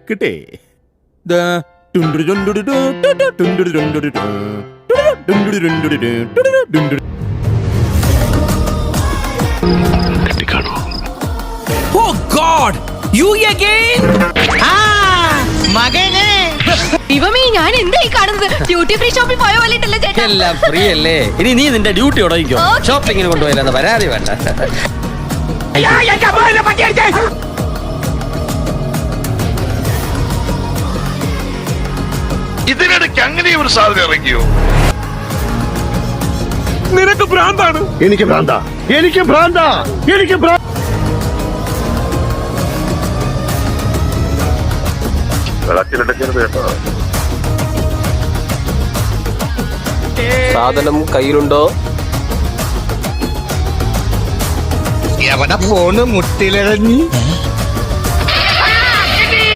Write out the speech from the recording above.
നടക്കട്ടെ. Oh God! You again? മകനെ ദൈവമേ, ഞാൻ എന്തായി കാണുന്നത്? ഡ്യൂട്ടി ഫ്രീ ഷോപ്പിൽ പോയ പോലെയല്ലേ ചേട്ടാ? എല്ലാം ഫ്രീ അല്ലേ? ഇനി നീ നിന്റെ ഡ്യൂട്ടി ഉടയിക്കോ. ഷോപ്പിങ്ങിന് കൊണ്ടുപോയില്ലെന്ന് പരാതി വേണ്ട. ഇതിനിടയ്ക്ക് അങ്ങനെ ഒരു സാധനം ഇറങ്ങിയോ? നിനക്ക് ഭ്രാന്താണ്. എനിക്ക് ഭ്രാന്ത, എനിക്ക് ഭ്രാന്ത, എനിക്ക് വിളക്കിലെടുക്കരുത് കേട്ടോ. സാധനം കയ്യിലുണ്ടോ? എവിടെ പോണ് മുട്ടിലിഴഞ്ഞ്